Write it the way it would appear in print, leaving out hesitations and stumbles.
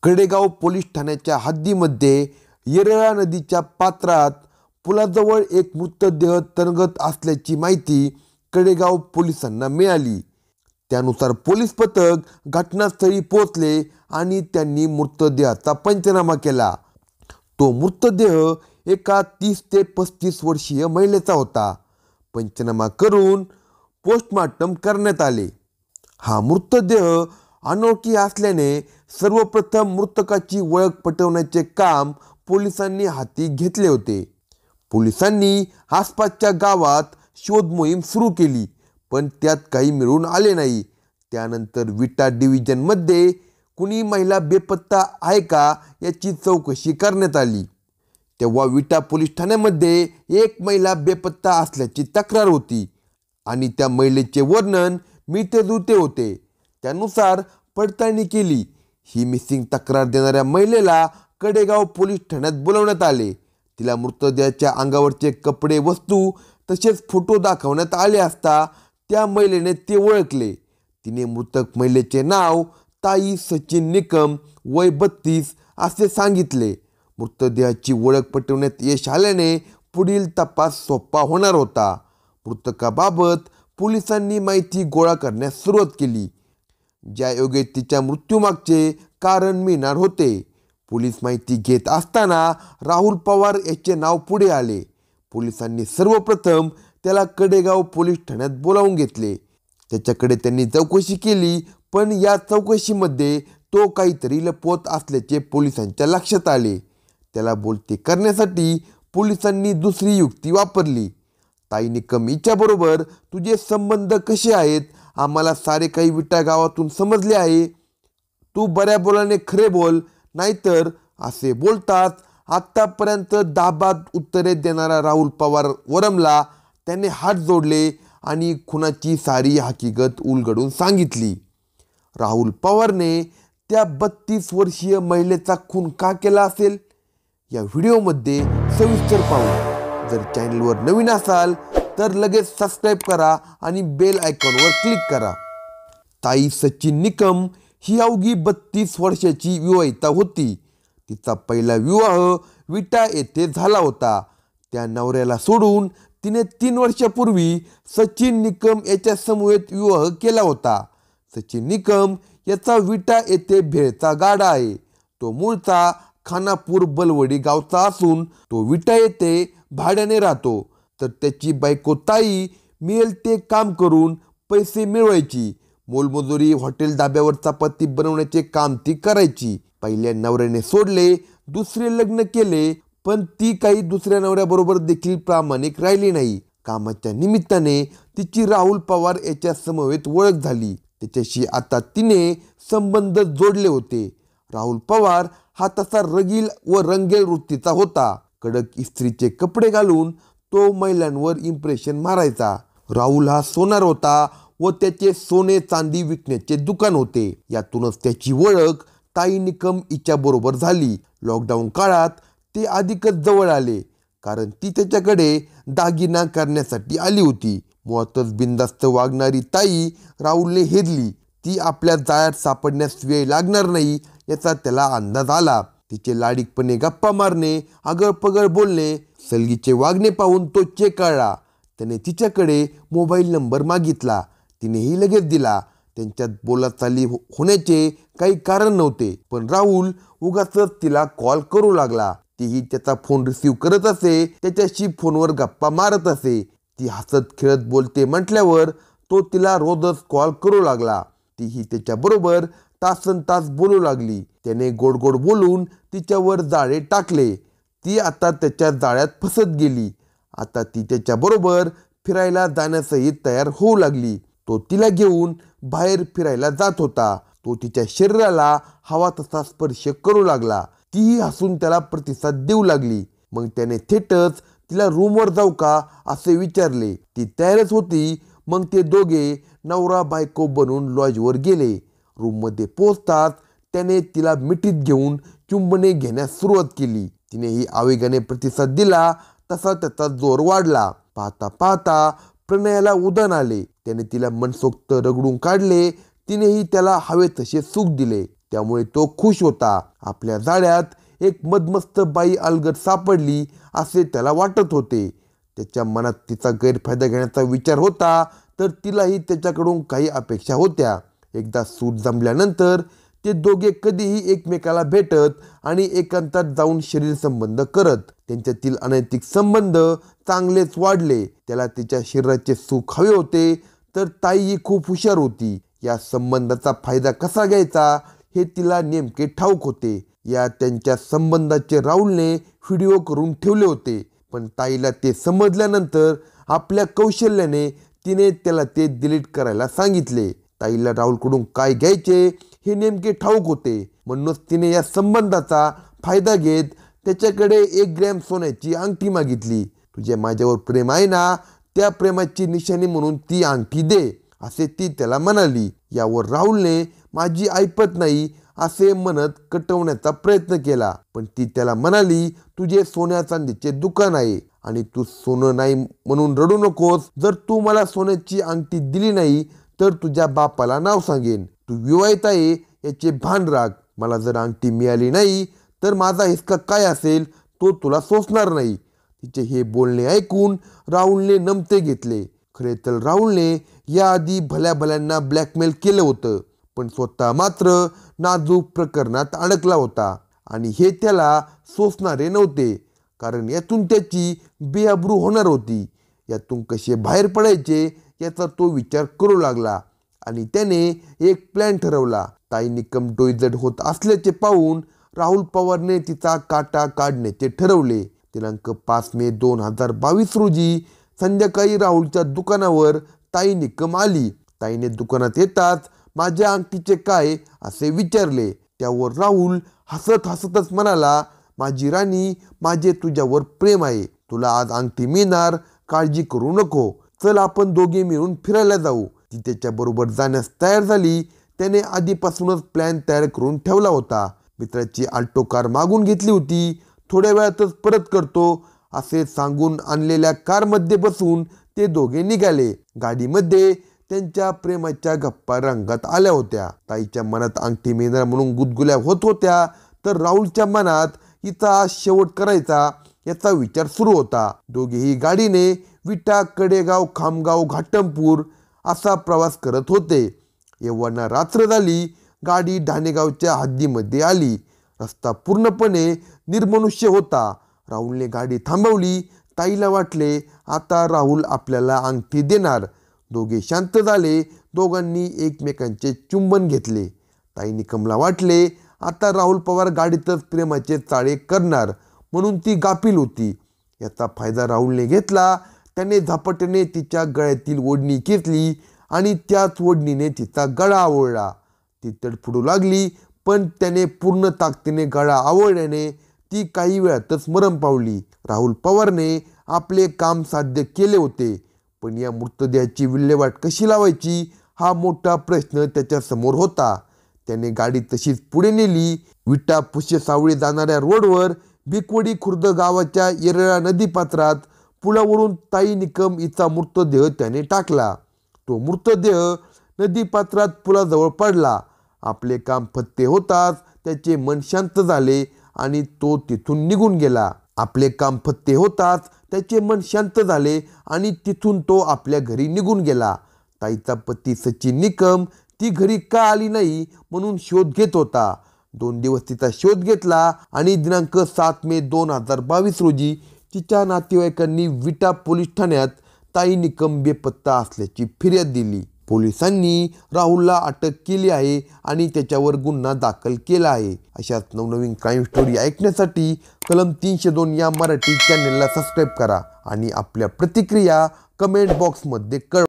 Kadegaon police ठाण्याच्या हद्दीमध्ये येरळा नदीच्या पात्रात पुलाजवळ एक मृतदेह तरंगत असल्याची माहिती कडेगाव पोलिसांना मिळाली. त्यानुसार पोलीस पथक घटनास्थळी पोहोचले आणि त्यांनी मृतदेहाचा पंचनामा केला. तो मृतदेह एका 30 ते 35 वर्षीय महिलेचा होता. पंचनामा करून पोस्टमॉर्टम करण्यात आले. हा मृतदेह अनोळखी असल्याने सर्वप्रथम मृतकाची ओळख पटवण्याचे काम पोलिसांनी हाती घेतले होते. पोलिसांनी आसपासच्या गावात शोध मोहीम सुरू केली, पण त्यात काही मिळून आले नाही. त्यानंतर विटा डिव्हिजनमध्ये कुणी महिला बेपत्ता आहे का याची चौकशी करण्यात आली. तेव्हा विटा पोलीस ठाण्यामध्ये एक महिला बेपत्ता असल्याची तक्रार होती आणि त्या महिलेचे वर्णन मिळते-जुळते होते. त्यानुसार पडताळणी केली. ही मिसिंग तक्रार देणाऱ्या महिलेला कडेगाव पोलीस ठाण्यात बोलवण्यात आले. तिला मृतदेहाच्या अंगावरचे कपडे, वस्तू तसेच फोटो दाखवण्यात आले असता त्या महिलेने ते ओळखले. तिने मृतक महिलेचे नाव ताई सचिन निकम, वय 32 असे सांगितले. मृतदेहाची ओळख पटवण्यात यश आल्याने पुढील तपास सोपा होणार होता. मृतकाबाबत पोलिसांनी माहिती गोळा करण्यास सुरुवात केली, ज्यायोगे तिच्या मृत्यूमागचे कारण मिळणार होते. पोलीस माहिती घेत असताना राहुल पवार याचे नाव पुढे आले. पोलिसांनी सर्वप्रथम त्याला कडेगाव पोलीस ठाण्यात बोलावून घेतले. त्याच्याकडे त्यांनी चौकशी केली, पण या चौकशीमध्ये तो काहीतरी लपवत असल्याचे पोलिसांच्या लक्षात आले. त्याला बोलते करण्यासाठी पोलिसांनी दुसरी युक्ती वापरली. ताई निकम हिच्याबरोबर तुझे संबंध कसे आहेत? आम्हाला सारे काही विटा गावातून समजले आहे. तू बऱ्या बोलाने खरे बोल, नाहीतर असे बोलतात. आत्तापर्यंत दाबात उत्तरे देणारा राहुल पवार वरमला. त्याने हात जोडले आणि खुनाची सारी हकीकत उलगडून सांगितली. राहुल पवारने त्या 32 वर्षीय महिलेचा खून का केला असेल? या व्हिडिओमध्ये सविस्तर पाहू. जर चॅनलवर नवीन असाल तर लगेच सबस्क्राईब करा आणि बेल आयकॉनवर क्लिक करा. ताई सचिन निकम ही अवघी 32 वर्षाची विवाहिता होती. तिचा पहिला विवाह विटा येथे झाला होता. त्या नवऱ्याला सोडून तिने 3 वर्षापूर्वी सचिन निकम याच्या समवेत विवाह केला होता. सचिन निकम याचा विटा येथे भेळचा गाडा आहे. तो मूळचा खानापूर बलवडी गावचा असून तो विटा येथे भाड्याने राहतो. तर त्याची बायको ताई मिळेल ते काम करून पैसे मिळवायची. मोलमजुरी, हॉटेल धाब्यावर चपाती बनवण्याचे काम ती करायची. पहिल्या नवऱ्याने सोडले, दुसरे लग्न केले, पण ती काही दुसऱ्या नवऱ्याबरोबर देखील प्रामाणिक राहिली नाही. कामाच्या निमित्ताने तिची राहुल पवार याच्या समवेत ओळख झाली. त्याच्याशी आता तिने संबंध जोडले होते. राहुल पवार हा तसा रगील व रंगेल वृत्तीचा होता. कडक इस्त्रीचे कपडे घालून तो महिलांवर इम्प्रेशन मारायचा. राहुल हा सोनार होता व त्याचे सोने चांदी विकण्याचे दुकान होते. यातूनच त्याची ओळख ताई निकम हिच्याबरोबर झाली. लॉकडाऊन काळात ते अधिकच जवळ आले, कारण ती त्याच्याकडे दागिना करण्यासाठी आली होती. मुळातच बिनधास्त वागणारी ताई राहुलने हेरली. ती आपल्या जाळ्यात सापडण्यास वेळ लागणार नाही याचा त्याला अंदाज आला. तिचे लाडीकपणे गप्पा मारणे, आगळपगळ बोलणे, सलगीचे वागणे पाहून तो चेकाळला. त्याने तिच्याकडे मोबाईल नंबर मागितला. तिनेही लगेच दिला. त्यांच्यात बोलाचाली होण्याचे काही कारण नव्हते, पण राहुल उगाच तिला कॉल करू लागला. तीही त्याचा फोन रिसीव्ह करत असे, त्याच्याशी फोनवर गप्पा मारत असे. ती हसत खेळत बोलते म्हटल्यावर तो तिला रोजच कॉल करू लागला. तीही त्याच्याबरोबर तासनतास बोलू लागली. त्याने गोड गोड बोलून तिच्यावर जाळे टाकले. ती आता त्याच्या जाळ्यात फसत गेली. आता ती त्याच्याबरोबर फिरायला जाण्यासही तयार होऊ लागली. तो तिला घेऊन बाहेर फिरायला जात होता. तो तिच्या शरीराला हवा तसा स्पर्श करू लागला. तीही हसून त्याला प्रतिसाद देऊ लागली. मग त्याने थेटच तिला रूमवर जाऊ का असे विचारले. ती तयारच होती. मग ते दोघे नवरा बायको बनून लॉजवर गेले. रूममध्ये पोहोचताच त्याने तिला मिठीत घेऊन चुंबने घेण्यास सुरुवात केली. तिनेही आवेगाने प्रतिसाद दिला. तसा त्याचा जोर वाढला. पाहता पाहता प्रणयाला उधाण आले. त्याने तिला मनसोक्त रगडून काढले. तिनेही त्याला हवे तसे सुख दिले. त्यामुळे तो खुश होता. आपल्या जाळ्यात एक मदमस्त बाई अलगद सापडली असे त्याला वाटत होते. त्याच्या मनात तिचा गैरफायदा घेण्याचा विचार होता, तर तिलाही त्याच्याकडून काही अपेक्षा होत्या. एकदा सूट जमल्यानंतर ते दोघे कधीही एकमेकाला भेटत आणि एकांतात जाऊन शरीर संबंध करत. त्यांच्यातील अनैतिक संबंध चांगलेच वाढले. त्याला तिच्या शरीराचे सुख हवे होते, तर ताईही खूप हुशार होती. या संबंधाचा फायदा कसा घ्यायचा हे तिला नेमके ठाऊक होते. या त्यांच्या संबंधाचे राहुलने व्हिडिओ करून ठेवले होते, पण ताईला ते समजल्यानंतर आपल्या कौशल्याने तिने त्याला ते डिलीट करायला सांगितले. ताईला राहुलकडून काय घ्यायचे हे नेमके ठाऊक होते, म्हणूनच तिने या संबंधाचा फायदा घेत त्याच्याकडे 1 ग्रॅम सोन्याची अंगठी मागितली. तुझे माझ्यावर प्रेम आहे ना, त्या प्रेमाची निशाणी म्हणून ती अंगठी दे, असे ती त्याला म्हणाली. यावर राहुलने माझी ऐपत नाही असे म्हणत कटवण्याचा प्रयत्न केला, पण ती त्याला म्हणाली, तुझे सोन्या चांदीचे दुकान आहे आणि तू सोनं नाही म्हणून रडू नकोस. जर तू मला सोन्याची अंगठी दिली नाही तर तुझ्या बापाला नाव सांगेन. तू विवाहित आहे याचे भान राख. मला जर अंगठी मिळाली नाही तर माझा हिसका काय असेल तो तुला सोसणार नाही. तिचे हे बोलणे ऐकून राहुलने नमते घेतले. खरे तर राहुलने याआधी भल्या भल्यांना ब्लॅकमेल केलं होतं, पण स्वतः मात्र नाजूक प्रकरणात अडकला होता आणि हे त्याला सोसणारे नव्हते, कारण यातून त्याची बेअब्रू होणार होती. यातून कसे बाहेर पडायचे याचा तो विचार करू लागला आणि त्याने एक प्लॅन ठरवला. ताई निकम डोईजड होत असल्याचे पाहून राहुल पवारने तिचा काटा काढण्याचे ठरवले. दिनांक 5 मे 2022 रोजी संध्याकाळी राहुलच्या दुकानावर ताई निकम आली. ताईने दुकानात येताच माझ्या अंगठीचे काय असे विचारले. त्यावर राहुल हसत हसतच म्हणाला, माझी राणी, माझे तुझ्यावर प्रेम आहे. तुला आज अंगठी मिळणार, काळजी करू नको. चल आपण दोघे मिळून फिरायला जाऊ. ती त्याच्याबरोबर जाण्यास तयार झाली. त्याने आधीपासूनच प्लॅन तयार करून ठेवला होता. मित्राची आल्टो कार मागून घेतली होती. थोड्या वेळातच परत करतो असे सांगून आणलेल्या कारमध्ये बसून ते दोघे निघाले. गाडीमध्ये त्यांच्या प्रेमाच्या गप्पा रंगात आल्या होत्या. ताईच्या मनात अंगठी मिळणार म्हणून गुदगुल्या होत होत्या, तर राहुलच्या मनात हिचा आज शेवट करायचा याचा विचार सुरू होता. दोघेही गाडीने विटा, कडेगाव, खामगाव, घाटमपूर असा प्रवास करत होते. एव्हाना रात्र झाली. गाडी ढाणेगावच्या हद्दीमध्ये आली. रस्ता पूर्णपणे निर्मनुष्य होता. राहुलने गाडी थांबवली. ताईला वाटले आता राहुल आपल्याला अंगठी देणार. दोघे शांत झाले. दोघांनी एकमेकांचे चुंबन घेतले. ताई निकमला वाटले आता राहुल पवार गाडीतच प्रेमाचे चाळे करणार, म्हणून ती गाफील होती. याचा फायदा राहुलने घेतला. त्याने झपाट्याने तिच्या गळ्यातील ओढणी घेतली आणि त्याच ओढणीने तिचा गळा आवळला. ती तडफडू लागली, पण त्याने पूर्ण ताकदीने गळा आवळल्याने ती काही वेळातच मरण पावली. राहुल पवारने आपले काम साध्य केले होते, पण या मृतदेहाची विल्हेवाट कशी लावायची हा मोठा प्रश्न त्याच्यासमोर होता. त्याने गाडी तशीच पुढे नेली. विटा पुष्य सावळी जाणाऱ्या रोडवर भिकवडी खुर्द गावाच्या येरळा नदीपात्रात पुलावरून ताई निकम हिचा मृतदेह त्याने टाकला. तो मृतदेह नदीपात्रात पुलाजवळ पडला. आपले काम फत्ते होताच त्याचे मन शांत झाले आणि तो तिथून निघून गेला. आपले काम फत्ते होताच त्याचे मन शांत झाले आणि तिथून तो आपल्या घरी निघून गेला. ताईचा पती सचिन निकम ती घरी का आली नाही म्हणून शोध घेत होता. 2 दिवस तिचा शोध घेतला आणि दिनांक 7 मे 2022 रोजी तिच्या नातेवाईकांनी विटा पोलीस ठाण्यात ताई निकम बेपत्ता असल्याची फिर्याद दिली. पोलिसांनी राहुलला अटक केली आहे आणि त्याच्यावर गुन्हा दाखल केला आहे. अशाच नवनवीन क्राईम स्टोरी ऐकण्यासाठी कलम 302 या मराठी चॅनेलला सबस्क्राईब करा आणि आपल्या प्रतिक्रिया कमेंट बॉक्समध्ये कळवा.